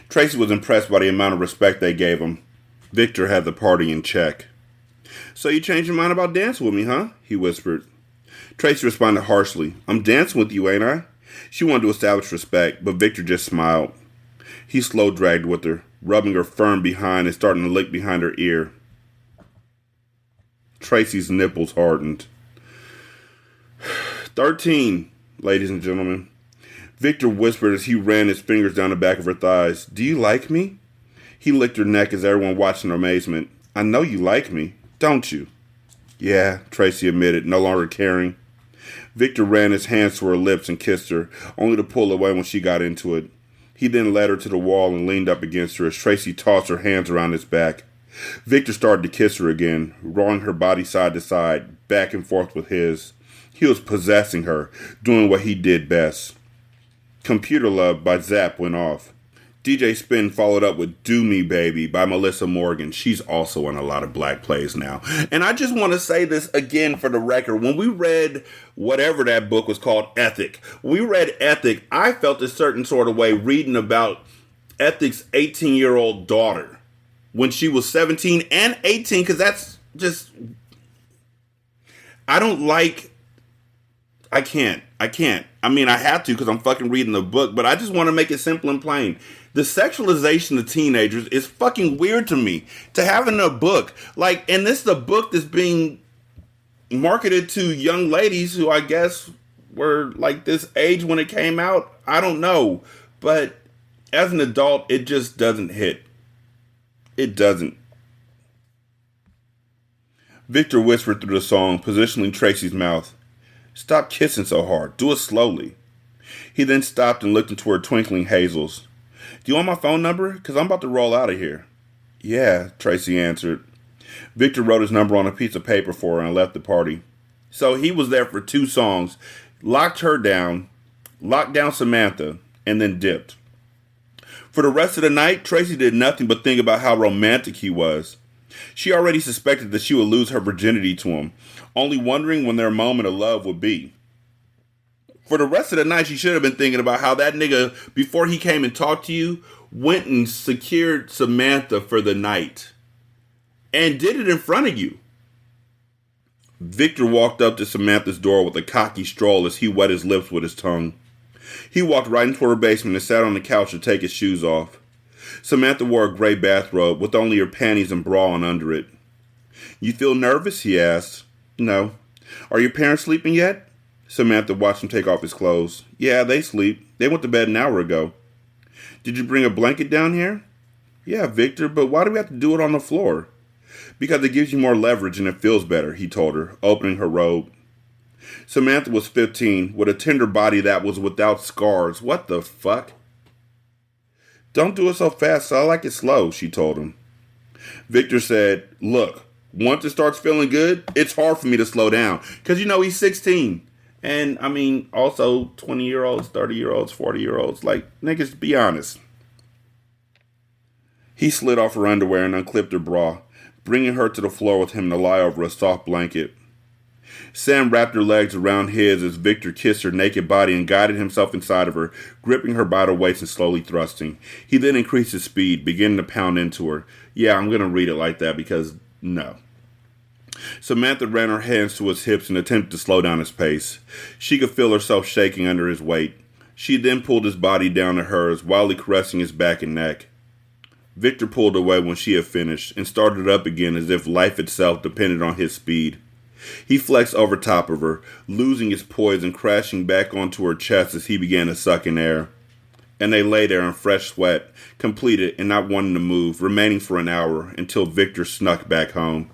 Speaker 1: Tracy was impressed by the amount of respect they gave him. Victor had the party in check. So you changed your mind about dancing with me, huh? He whispered. Tracy responded harshly. I'm dancing with you, ain't I? She wanted to establish respect, but Victor just smiled. He slow dragged with her, rubbing her firm behind and starting to lick behind her ear. Tracy's nipples hardened. 13, ladies and gentlemen. Victor whispered as he ran his fingers down the back of her thighs. Do you like me? He licked her neck as everyone watched in amazement. I know you like me, don't you? Yeah, Tracy admitted, no longer caring. Victor ran his hands to her lips and kissed her, only to pull away when she got into it. He then led her to the wall and leaned up against her as Tracy tossed her hands around his back. Victor started to kiss her again, rolling her body side to side, back and forth with his. He was possessing her, doing what he did best. Computer Love by Zapp went off. DJ Spin followed up with Do Me Baby by Melissa Morgan. She's also in a lot of black plays now. And I just want to say this again for the record. When we read whatever that book was called, Ethic, when we read Ethic, I felt a certain sort of way reading about Ethic's 18-year-old daughter when she was 17 and 18, because that's just, I can't. I mean, I have to because I'm fucking reading the book, but I just want to make it simple and plain. The sexualization of teenagers is fucking weird to me. To have in a book, like, and this is a book that's being marketed to young ladies who I guess were like this age when it came out. I don't know. But as an adult, it just doesn't hit. It doesn't. Victor whispered through the song, positioning Tracy's mouth. Stop kissing so hard. Do it slowly. He then stopped and looked into her twinkling hazels. Do you want my phone number? Because I'm about to roll out of here. Yeah, Tracy answered. Victor wrote his number on a piece of paper for her and left the party. So he was there for 2 songs, locked her down, locked down Samantha, and then dipped. For the rest of the night, Tracy did nothing but think about how romantic he was. She already suspected that she would lose her virginity to him, only wondering when their moment of love would be. For the rest of the night, she should have been thinking about how that nigga, before he came and talked to you, went and secured Samantha for the night. And did it in front of you. Victor walked up to Samantha's door with a cocky stroll as he wet his lips with his tongue. He walked right into her basement and sat on the couch to take his shoes off. Samantha wore a gray bathrobe with only her panties and bra on under it. "You feel nervous?" he asked. "No." "Are your parents sleeping yet?" Samantha watched him take off his clothes. "Yeah, they sleep. They went to bed an hour ago." "Did you bring a blanket down here?" "Yeah, Victor, but why do we have to do it on the floor?" "Because it gives you more leverage and it feels better," he told her, opening her robe. Samantha was 15, with a tender body that was without scars. What the fuck? "Don't do it so fast, so I like it slow," she told him. Victor said, "Look, once it starts feeling good, it's hard for me to slow down." Because, he's 16. And, also 20-year-olds, 30-year-olds, 40-year-olds. Like, niggas, be honest. He slid off her underwear and unclipped her bra, bringing her to the floor with him to lie over a soft blanket. Sam wrapped her legs around his as Victor kissed her naked body and guided himself inside of her, gripping her by the waist and slowly thrusting. He then increased his speed, beginning to pound into her. Yeah, I'm going to read it like that because, no. Samantha ran her hands to his hips and attempted to slow down his pace. She could feel herself shaking under his weight. She then pulled his body down to hers, wildly caressing his back and neck. Victor pulled away when she had finished and started up again as if life itself depended on his speed. He flexed over top of her, losing his poise and crashing back onto her chest as he began to suck in air. And they lay there in fresh sweat, completed and not wanting to move, remaining for an hour until Victor snuck back home.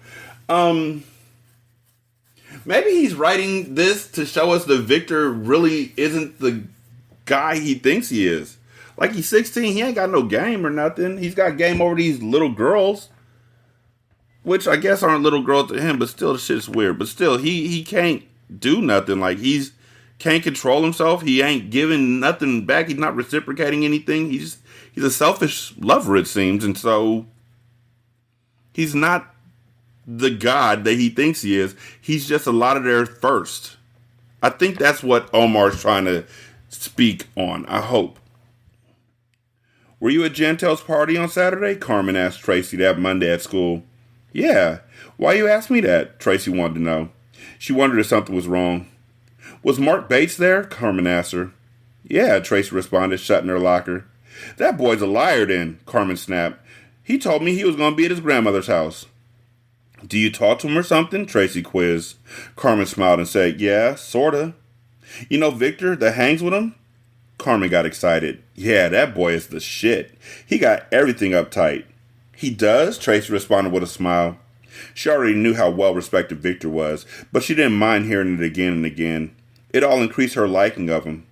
Speaker 1: Maybe he's writing this to show us that Victor really isn't the guy he thinks he is. Like, he's 16, he ain't got no game or nothing. He's got game over these little girls. Which I guess aren't little girls to him, but still the shit's weird. But still, he can't do nothing. Like, he's can't control himself. He ain't giving nothing back. He's not reciprocating anything. He's a selfish lover, it seems. And so he's not the god that he thinks he is. He's just a lot of their first. I think that's what Omar's trying to speak on, I hope. "Were you at Jantel's party on Saturday?" Carmen asked Tracy that Monday at school. "Yeah. Why you ask me that?" Tracy wanted to know. She wondered if something was wrong. "Was Mark Bates there?" Carmen asked her. "Yeah," Tracy responded, shutting her locker. "That boy's a liar then," Carmen snapped. "He told me he was going to be at his grandmother's house." "Do you talk to him or something?" Tracy quizzed. Carmen smiled and said, "Yeah, sorta." "You know Victor that hangs with him?" Carmen got excited. "Yeah, that boy is the shit. He got everything uptight." "He does?" Tracy responded with a smile. She already knew how well-respected Victor was, but she didn't mind hearing it again and again. It all increased her liking of him.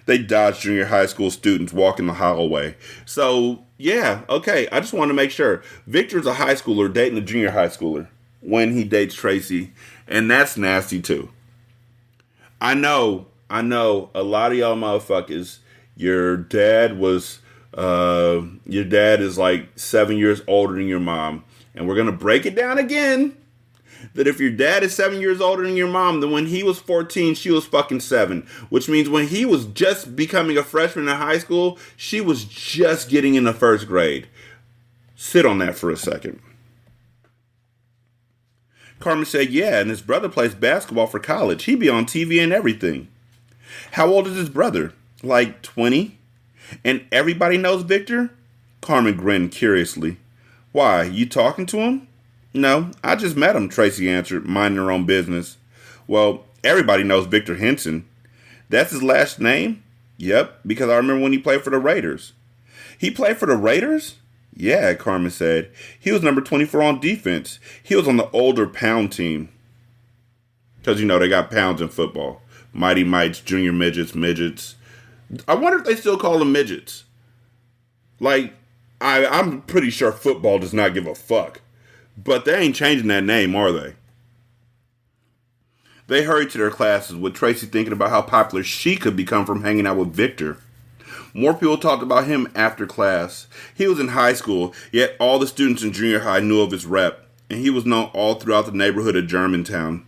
Speaker 1: They dodged junior high school students walking the hallway. So, yeah, okay, I just want to make sure. Victor's a high schooler dating a junior high schooler when he dates Tracy, and that's nasty too. I know, a lot of y'all motherfuckers, your dad is like 7 years older than your mom. And we're going to break it down again. That if your dad is 7 years older than your mom, then when he was 14, she was fucking 7. Which means when he was just becoming a freshman in high school, she was just getting in the first grade. Sit on that for a second. Carmen said, "Yeah, and his brother plays basketball for college. He be on TV and everything." "How old is his brother?" "Like 20. "And everybody knows Victor?" Carmen grinned curiously. "Why, you talking to him?" "No, I just met him," Tracy answered, minding her own business. "Well, everybody knows Victor Henson." "That's his last name?" "Yep, because I remember when he played for the Raiders." "He played for the Raiders?" "Yeah," Carmen said. "He was number 24 on defense. He was on the older pound team." Because, they got pounds in football. Mighty Mites, junior midgets. I wonder if they still call them midgets. Like, I'm pretty sure football does not give a fuck. But they ain't changing that name, are they? They hurried to their classes, with Tracy thinking about how popular she could become from hanging out with Victor. More people talked about him after class. He was in high school, yet all the students in junior high knew of his rep, and he was known all throughout the neighborhood of Germantown.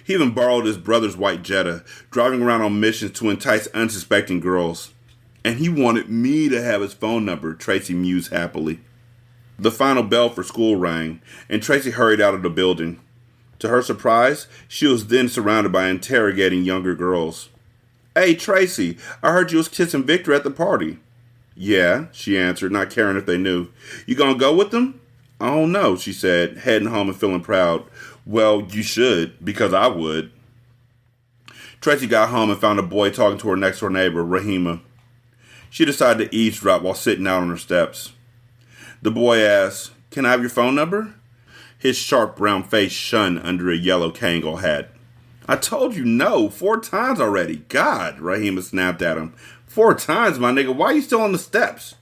Speaker 1: He even borrowed his brother's white Jetta, driving around on missions to entice unsuspecting girls. And he wanted me to have his phone number, Tracy mused happily. The final bell for school rang, and Tracy hurried out of the building. To her surprise, she was then surrounded by interrogating younger girls. "Hey, Tracy, I heard you was kissing Victor at the party." "Yeah," she answered, not caring if they knew. "You gonna go with them?" "I don't know," she said, heading home and feeling proud. "Well, you should, because I would." Tracy got home and found a boy talking to her next-door neighbor, Rahima. She decided to eavesdrop while sitting out on her steps. The boy asked, "Can I have your phone number?" His sharp brown face shone under a yellow Kangol hat. "I told you no 4 times already. God," Rahima snapped at him. 4 times, my nigga. Why are you still on the steps?"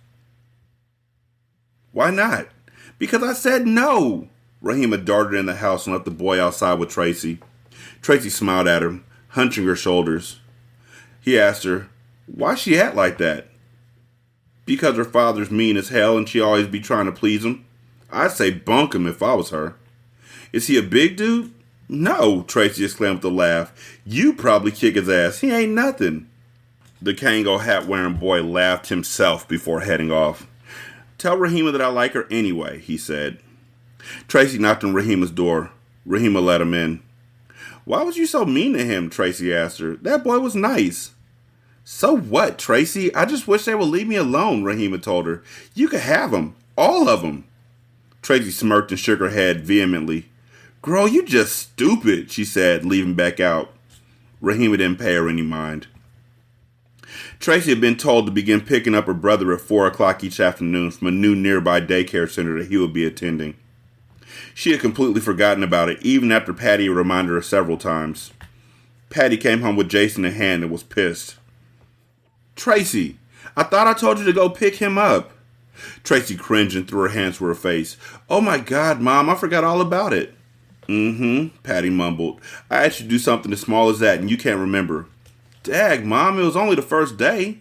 Speaker 1: "Why not?" "Because I said no." Rahima darted in the house and left the boy outside with Tracy. Tracy smiled at him, hunching her shoulders. He asked her, "Why she act like that?" "Because her father's mean as hell and she always be trying to please him. I'd say bunk him if I was her." "Is he a big dude?" "No," Tracy exclaimed with a laugh. "You probably kick his ass. He ain't nothing." The Kangol hat-wearing boy laughed himself before heading off. "Tell Rahima that I like her anyway," he said. Tracy knocked on Rahima's door. Rahima let him in. "Why was you so mean to him?" Tracy asked her. "That boy was nice." "So what, Tracy? I just wish they would leave me alone," Rahima told her. "You could have them. All of them." Tracy smirked and shook her head vehemently. "Girl, you just stupid," she said, leaving back out. Rahima didn't pay her any mind. Tracy had been told to begin picking up her brother at 4 o'clock each afternoon from a new nearby daycare center that he would be attending. She had completely forgotten about it, even after Patty had reminded her several times. Patty came home with Jason in hand and was pissed. "Tracy, I thought I told you to go pick him up." Tracy cringed and threw her hands to her face. "Oh my God, Mom, I forgot all about it." Patty mumbled. "I asked you to do something as small as that and you can't remember." "Dag, Mom, it was only the first day."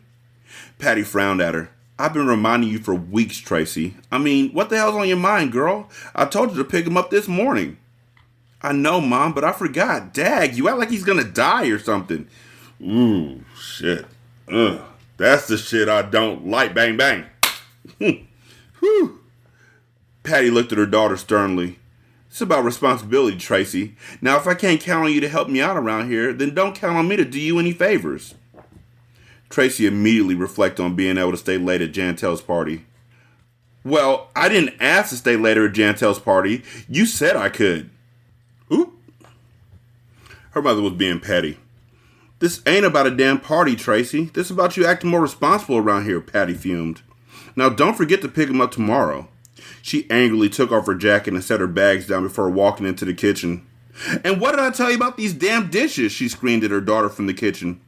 Speaker 1: Patty frowned at her. "I've been reminding you for weeks, Tracy. I mean, what the hell's on your mind, girl? I told you to pick him up this morning." "I know, Mom, but I forgot. Dag, you act like he's gonna die or something." "Ooh, shit. Ugh. That's the shit I don't like. Bang, bang." Whew. Patty looked at her daughter sternly. "It's about responsibility, Tracy. Now, if I can't count on you to help me out around here, then don't count on me to do you any favors." Tracy immediately reflected on being able to stay late at Jantel's party. "Well, I didn't ask to stay later at Jantel's party. You said I could." Oop. Her mother was being petty. "This ain't about a damn party, Tracy. This is about you acting more responsible around here," Patty fumed. "Now, don't forget to pick him up tomorrow." She angrily took off her jacket and set her bags down before walking into the kitchen. "And what did I tell you about these damn dishes?" she screamed at her daughter from the kitchen.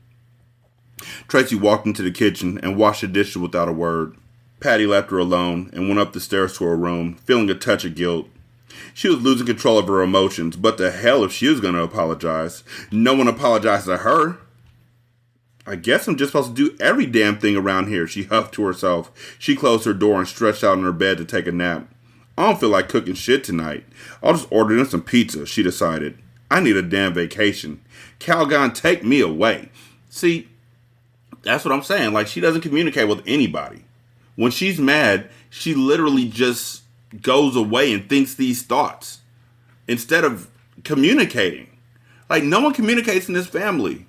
Speaker 1: Tracy walked into the kitchen and washed the dishes without a word. Patty left her alone and went up the stairs to her room, feeling a touch of guilt. She was losing control of her emotions, but to hell if she was going to apologize. No one apologized to her. "I guess I'm just supposed to do every damn thing around here," she huffed to herself. She closed her door and stretched out on her bed to take a nap. "I don't feel like cooking shit tonight. I'll just order in some pizza," she decided. "I need a damn vacation. Calgon, take me away." See, that's what I'm saying. Like, she doesn't communicate with anybody. When she's mad, she literally just goes away and thinks these thoughts instead of communicating. Like, no one communicates in this family.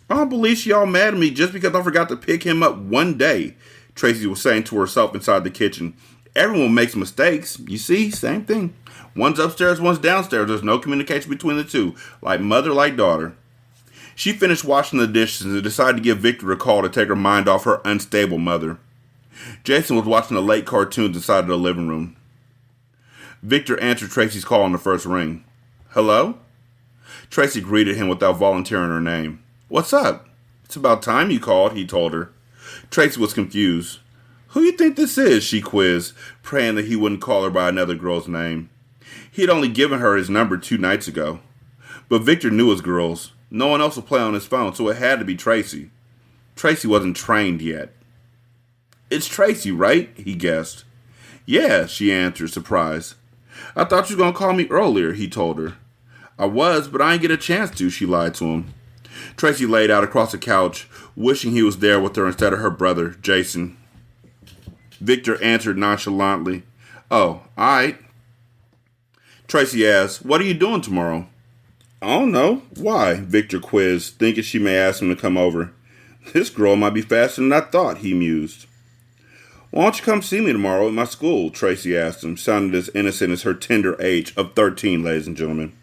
Speaker 1: "I don't believe she all mad at me just because I forgot to pick him up one day," Tracy was saying to herself inside the kitchen. "Everyone makes mistakes. You see, same thing. One's upstairs, one's downstairs. There's no communication between the two. Like mother, like daughter." She finished washing the dishes and decided to give Victor a call to take her mind off her unstable mother. Jason was watching the late cartoons inside of the living room. Victor answered Tracy's call on the first ring. "Hello?" Tracy greeted him without volunteering her name. "What's up?" "It's about time you called," he told her. Tracy was confused. "Who you think this is?" she quizzed, praying that he wouldn't call her by another girl's name. He had only given her his number 2 nights ago. But Victor knew his girls. No one else would play on his phone, so it had to be Tracy. Tracy wasn't trained yet. "It's Tracy, right?" he guessed. "Yeah," she answered, surprised. "I thought you were going to call me earlier," he told her. I was, but I didn't get a chance to, she lied to him. Tracy laid out across the couch, wishing he was there with her instead of her brother, Jason. Victor answered nonchalantly. Oh, alright. Tracy asked, what are you doing tomorrow? I don't know. Why? Victor quizzed, thinking she may ask him to come over. This girl might be faster than I thought, he mused. Why don't you come see me tomorrow at my school? Tracy asked him, sounding as innocent as her tender age of 13, ladies and gentlemen.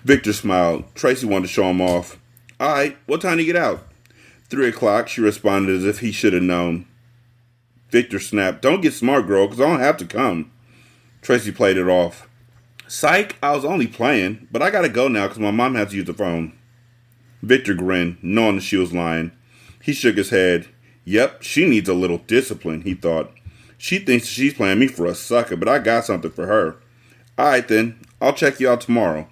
Speaker 1: Victor smiled. Tracy wanted to show him off. Alright, what time do you get out? 3 o'clock, she responded as if he should have known. Victor snapped, don't get smart, girl, because I don't have to come. Tracy played it off. Psych, I was only playing, but I gotta go now because my mom has to use the phone. Victor grinned, knowing that she was lying. He shook his head. Yep, she needs a little discipline, he thought. She thinks she's playing me for a sucker, but I got something for her. Alright then, I'll check you out tomorrow.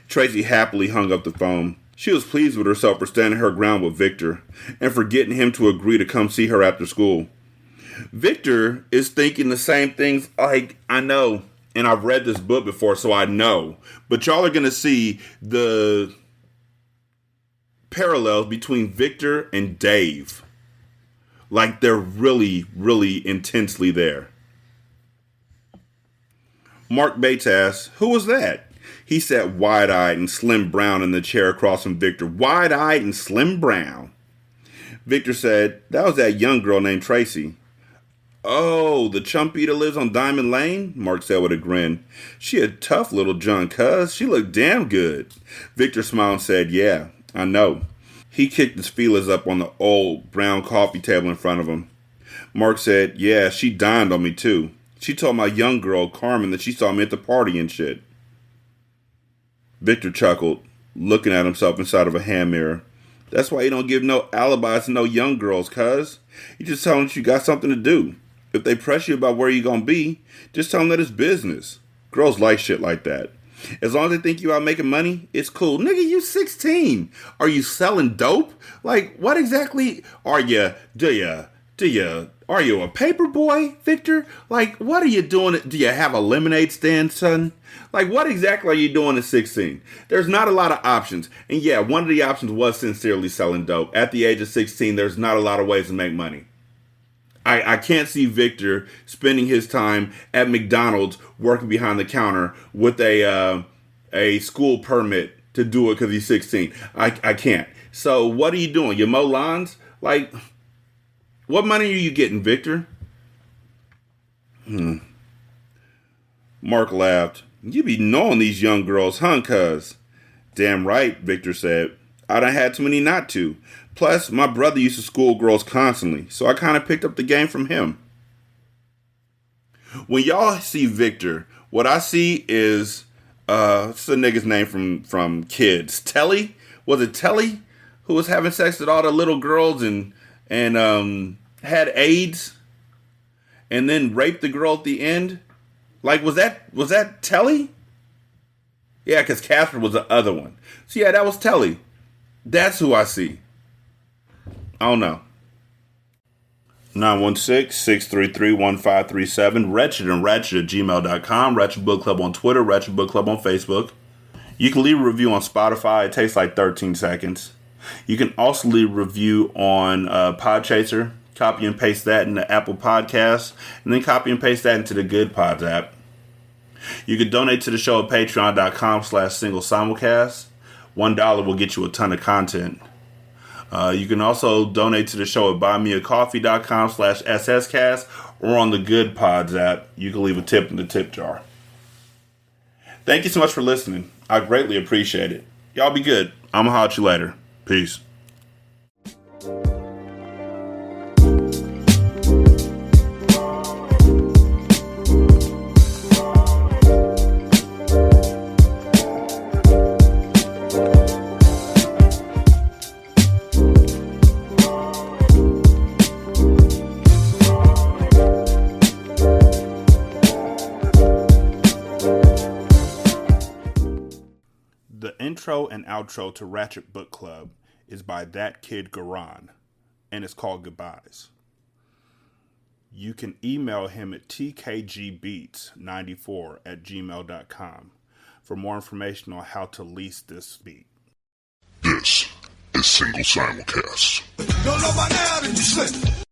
Speaker 1: Tracy happily hung up the phone. She was pleased with herself for standing her ground with Victor, and for getting him to agree to come see her after school. Victor is thinking the same things, like, I know, and I've read this book before, so I know. But y'all are going to see the parallels between Victor and Dave. Like, they're really, really intensely there. Mark Bates asked, who was that? He sat wide-eyed and slim brown in the chair across from Victor. Wide-eyed and slim brown. Victor said, that was that young girl named Tracy. Oh, the chumpy that lives on Diamond Lane? Mark said with a grin. She a tough little junk, cuz. She looked damn good. Victor smiled and said, yeah, I know. He kicked his feelers up on the old brown coffee table in front of him. Mark said, yeah, she dined on me too. She told my young girl, Carmen, that she saw me at the party and shit. Victor chuckled, looking at himself inside of a hand mirror. That's why you don't give no alibis to no young girls, cuz. You just tell them that you got something to do. If they press you about where you gonna be, just tell them that it's business. Girls like shit like that. As long as they think you out making money, it's cool. Nigga, you 16. Are you selling dope? Like, what exactly are you? Are you a paper boy, Victor? Like, what are you doing? Do you have a lemonade stand, son? Like, what exactly are you doing at 16? There's not a lot of options. And yeah, one of the options was sincerely selling dope. At the age of 16, there's not a lot of ways to make money. I can't see Victor spending his time at McDonald's working behind the counter with a school permit to do it because he's 16. I can't. So what are you doing? You mow lawns? Like, what money are you getting, Victor? Mark laughed. You be knowing these young girls, huh, cuz? Damn right, Victor said. I done had too many not to. Plus, my brother used to school girls constantly, so I kind of picked up the game from him. When y'all see Victor, what I see is, what's the nigga's name from Kids? Telly? Was it Telly? Who was having sex with all the little girls and had AIDS? And then raped the girl at the end? Like, was that Telly? Yeah, because Casper was the other one. So yeah, that was Telly. That's who I see. I don't know. 916-633-1537. Ratchet and Ratchet at gmail.com. Ratchet Book Club on Twitter. Ratchet Book Club on Facebook. You can leave a review on Spotify. It takes like 13 seconds. You can also leave a review on Podchaser. Copy and paste that into Apple Podcasts. And then copy and paste that into the Good Pods app. You can donate to the show at patreon.com/single simulcast. $1 will get you a ton of content. You can also donate to the show at buymeacoffee.com/sscast or on the Good Pods app. You can leave a tip in the tip jar. Thank you so much for listening. I greatly appreciate it. Y'all be good. I'm gonna holler at you later. Peace. The intro and outro to Ratchet Book Club is by That Kid Garan, and it's called Goodbyes. You can email him at tkgbeats94@gmail.com for more information on how to lease this beat.
Speaker 2: This is Single Simulcast.